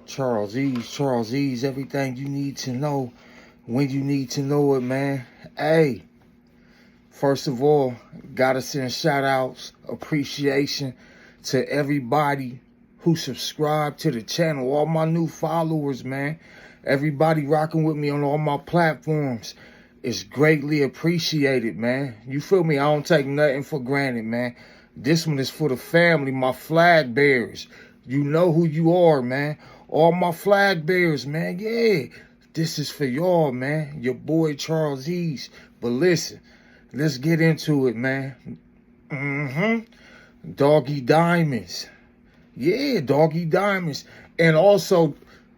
Charles Ease, everything you need to know when you need to know it, man. Hey, first of all, gotta send shout outs, appreciation to everybody who subscribed to the channel, all my new followers, man. Everybody rocking with me on all my platforms. It's greatly appreciated, man. You feel me? I don't take nothing for granted, man. This one is for the family, my flag bearers. You know who you are, man. All my flag bearers, man. Yeah, this is for y'all, man. Your boy Charles Ease. But listen, let's get into it, man. Doggy Diamonds. Yeah, Doggy Diamonds. And also,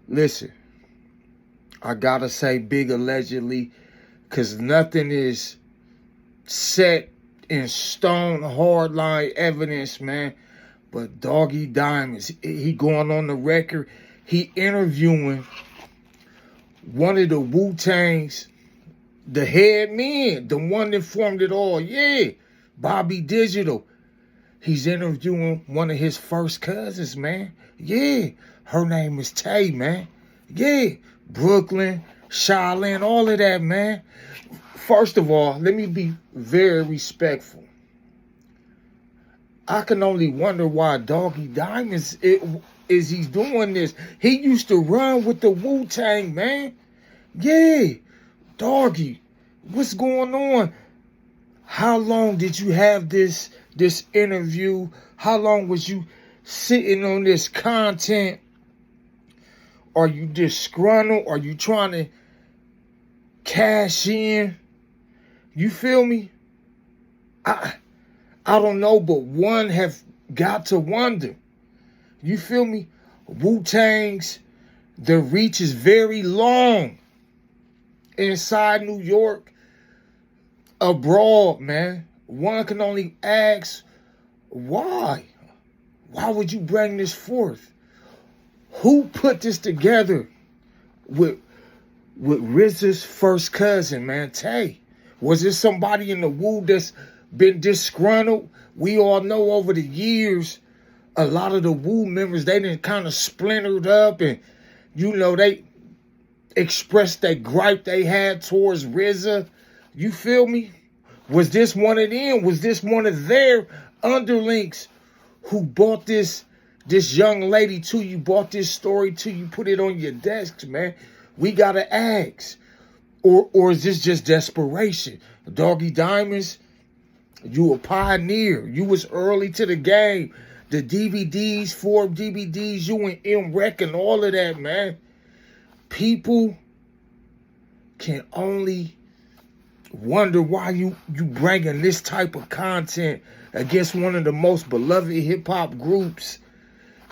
listen, I gotta say big allegedly, because nothing is set in stone, hardline evidence, man. But Doggy Diamonds, he going on the record. He interviewing one of the Wu-Tangs, the head man, the one that formed it all. Yeah, Bobbydigital. He's interviewing one of his first cousins, man. Yeah, her name is Taye, man. Yeah, Brooklyn, Charlotte, all of that, man. First of all, let me be very respectful. I can only wonder why Doggy Diamonds is he's doing this. He used to run with the Wu-Tang, man. Yeah, Doggy, what's going on? How long did you have this interview? How long was you sitting on this content? Are you disgruntled? Are you trying to cash in? You feel me? I don't know, but one have got to wonder. You feel me? Wu-Tang's, the reach is very long. Inside New York, abroad, man. One can only ask, why? Why would you bring this forth? Who put this together with RZA's first cousin, man, Taye? Was it somebody in the Wu that's been disgruntled? We all know over the years, a lot of the Wu members, they done kind of splintered up and, you know, they expressed that gripe they had towards RZA. You feel me? Was this one of them? Was this one of their underlings who brought this young lady to you, brought this story to you, put it on your desk, man? We got to ask. Or is this just desperation? Doggy Diamonds, you a pioneer. You was early to the game. The DVDs, 4 DVDs, you and M-Rec and all of that, man. People can only wonder why you bringing this type of content against one of the most beloved hip-hop groups,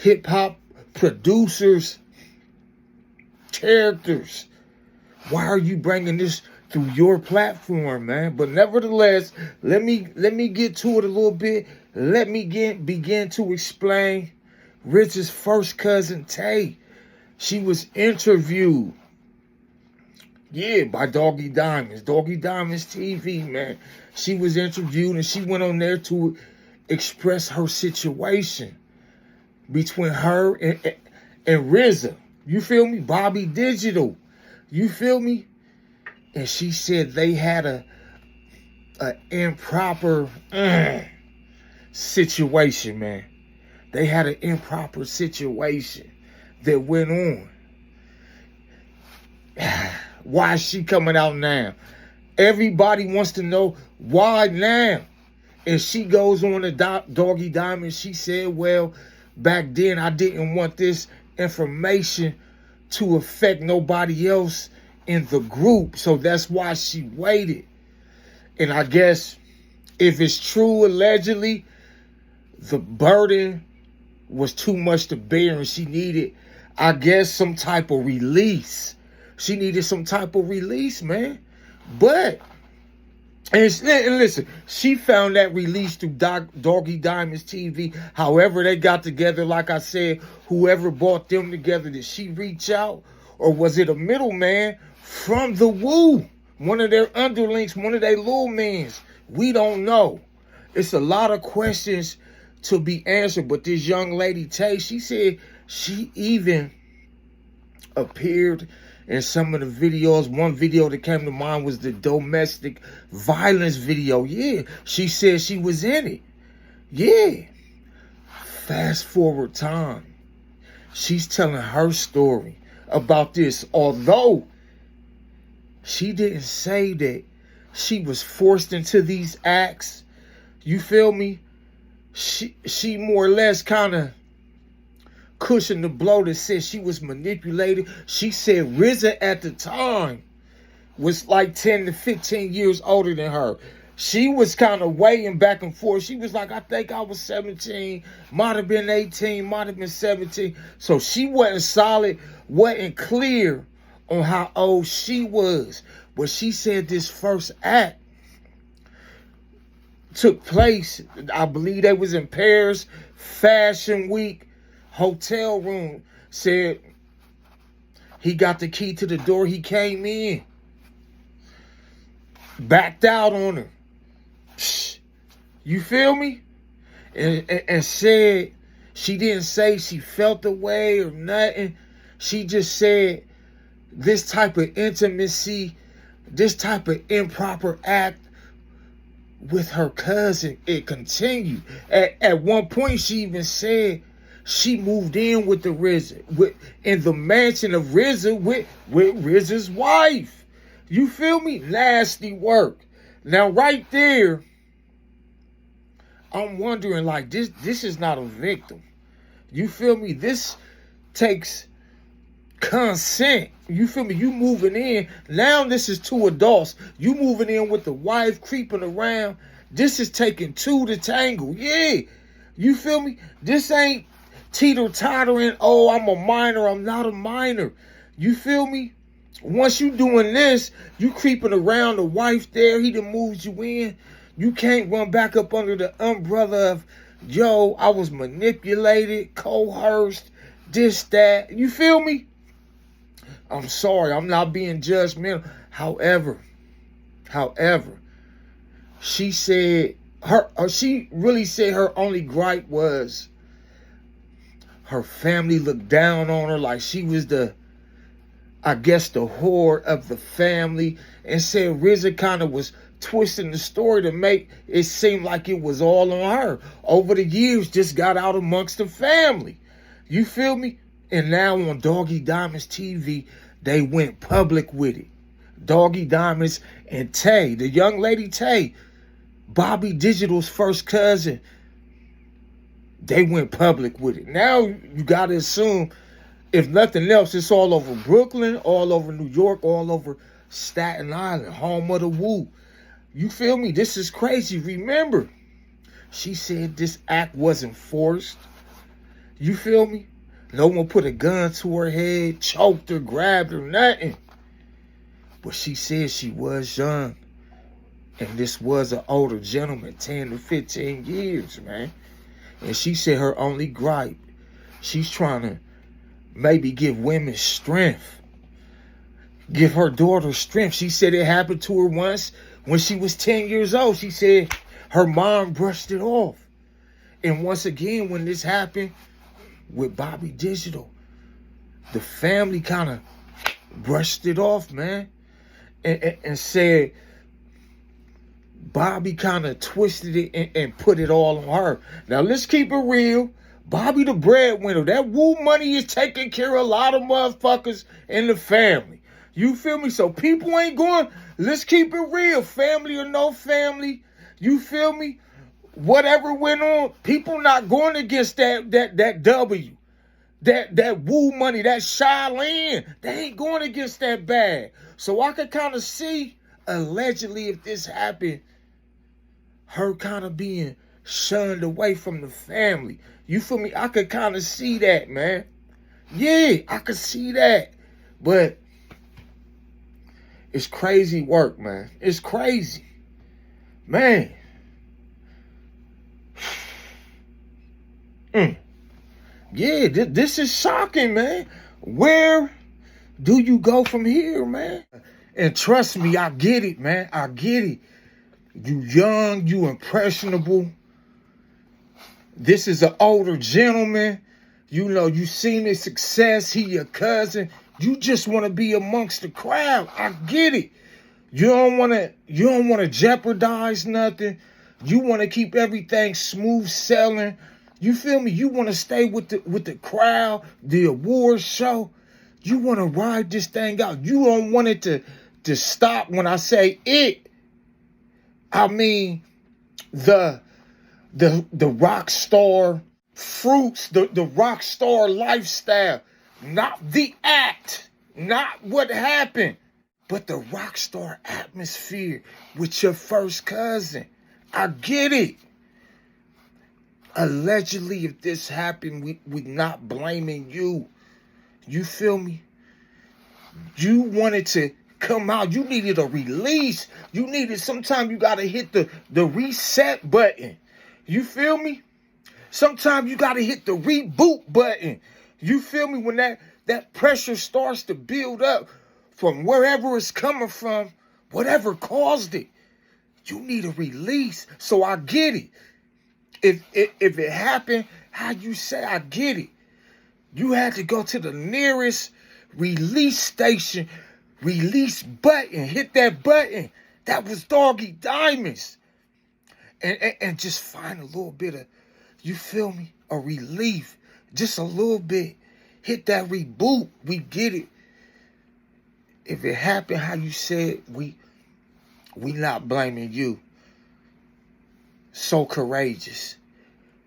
hip-hop producers, characters. Why are you bringing this through your platform, man? But nevertheless, let me get to it a little bit. Let me begin to explain RZA's first cousin, Taye. She was interviewed, yeah, by Doggy Diamonds TV, man. She was interviewed and she went on there to express her situation between her and RZA. You feel me? Bobbydigital. You feel me? And she said they had a improper situation, man. They had an improper situation that went on. Why is she coming out now? Everybody wants to know why now. And she goes on to Doggy Diamond. She said, well, back then I didn't want this information to affect nobody else in the group. So that's why she waited. And I guess if it's true, allegedly, the burden was too much to bear and she needed, I guess, some type of release. She needed some type of release, man. But, and listen, she found that release through Doggy Diamonds TV. However they got together, like I said, whoever brought them together, did she reach out? Or was it a middleman from the Wu? One of their underlings, one of their little mans? We don't know. It's a lot of questions to be answered. But this young lady, Taye, she said she even appeared in some of the videos. One video that came to mind was the domestic violence video. Yeah, she said she was in it. Yeah. Fast forward time. She's telling her story about this, although she didn't say that she was forced into these acts. You feel me? She more or less kind of cushioned the blow that said she was manipulated. She said RZA at the time was like 10 to 15 years older than her. She was kind of weighing back and forth. She was like, I think I was 17, might have been 18, might have been 17. So she wasn't solid, wasn't clear on how old she was. But she said this first act took place, I believe they was in Paris, Fashion Week, hotel room. Said he got the key to the door, he came in, backed out on her. You feel me? And said she didn't say she felt the way or nothing. She just said this type of intimacy, this type of improper act with her cousin, it continued. At one point, she even said she moved in with the RZA, in the mansion of RZA with RZA's wife. You feel me? Nasty work. Now, right there, I'm wondering, like, this is not a victim. You feel me? This takes consent. You feel me? You moving in. Now this is two adults. You moving in with the wife, creeping around. This is taking two to tangle. Yeah. You feel me? This ain't teeter-tottering. Oh, I'm a minor. I'm not a minor. You feel me? Once you doing this, you creeping around the wife there. He done moved you in. You can't run back up under the umbrella of, yo, I was manipulated, coerced, this, that. You feel me? I'm sorry, I'm not being judgmental. However, she said she really said her only gripe was her family looked down on her like she was the whore of the family, and said RZA kind of was twisting the story to make it seem like it was all on her. Over the years, just got out amongst the family. You feel me? And now on Doggy Diamonds TV, they went public with it. Doggy Diamonds and Taye, the young lady Taye, Bobbydigital's first cousin, they went public with it. Now you gotta assume, if nothing else, it's all over Brooklyn, all over New York, all over Staten Island, home of the Wu. You feel me? This is crazy. Remember, she said this act wasn't forced. You feel me? No one put a gun to her head, choked her, grabbed her, nothing. But she said she was young. And this was an older gentleman, 10 to 15 years, man. And she said her only gripe, she's trying to maybe give women strength. Give her daughter strength. She said it happened to her once when she was 10 years old. She said her mom brushed it off. And once again, when this happened with Bobbydigital, the family kind of brushed it off, man. And said Bobby kind of twisted it and put it all on her. Now, let's keep it real. Bobby the breadwinner. That Wu money is taking care of a lot of motherfuckers in the family. You feel me? So people ain't going, let's keep it real. Family or no family. You feel me? Whatever went on, people not going against that W. That Wu money, that Shaolin. They ain't going against that bag. So I could kind of see, allegedly, if this happened, her kind of being shunned away from the family. You feel me? I could kind of see that, man. Yeah, I could see that. But it's crazy work, man. It's crazy. Man. Yeah, this is shocking, man. Where do you go from here, man? And trust me, I get it, man. I get it. You young, you impressionable. This is an older gentleman. You know, you seen his success. He your cousin. You just want to be amongst the crowd. I get it. You don't want to jeopardize nothing. You want to keep everything smooth sailing. You feel me? You want to stay with the crowd, the award show. You want to ride this thing out. You don't want it to stop. When I say it, I mean the rock star fruits, the rock star lifestyle, not the act, not what happened, but the rock star atmosphere with your first cousin. I get it. Allegedly, if this happened, we not blaming you. You feel me? You wanted to come out. You needed a release. You needed, sometimes you got to hit the reset button. You feel me? Sometimes you got to hit the reboot button. You feel me? When that pressure starts to build up from wherever it's coming from, whatever caused it, you need a release. So I get it. If it happened, how you say, I get it. You had to go to the nearest release station, release button, hit that button. That was Doggy Diamonds. And just find a little bit of, you feel me, a relief. Just a little bit. Hit that reboot. We get it. If it happened how you said, we not blaming you. So courageous.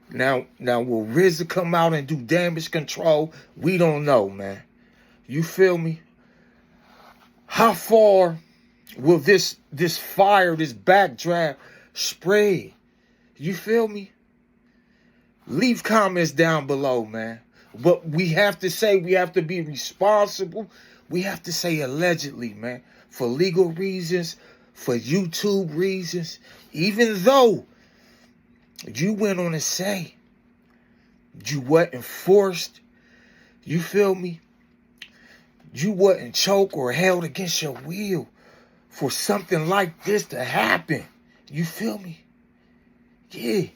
Now will RZA come out and do damage control? We don't know, man. You feel me? How far will this fire, this backdraft spread? You feel me? Leave comments down below, man. But we have to say, we have to be responsible. We have to say allegedly, man. For legal reasons, for YouTube reasons. Even though you went on to say you wasn't forced, you feel me? You wasn't choked or held against your will for something like this to happen. You feel me? Yeah.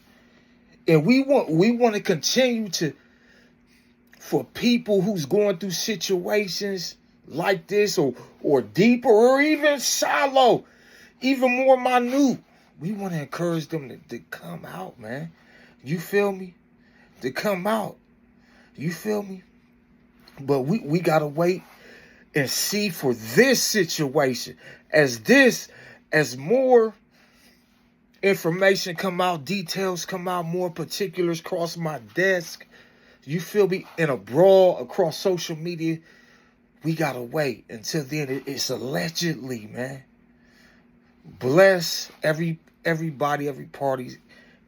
And we want to continue for people who's going through situations like this or deeper or even shallow, even more minute. We want to encourage them to come out, man. You feel me? To come out. You feel me? But we got to wait and see for this situation. As more information come out, details come out, more particulars cross my desk, you feel me, in a brawl across social media, we got to wait. Until then, it's allegedly, man. Bless everybody, every party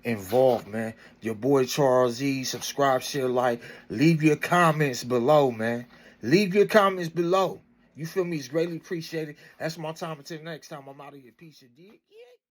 involved, man. Your boy Charles E. Subscribe, share, like. Leave your comments below, man. Leave your comments below. You feel me? It's greatly appreciated. That's my time. Until next time, I'm out of here. Peace. You dig? Yeah.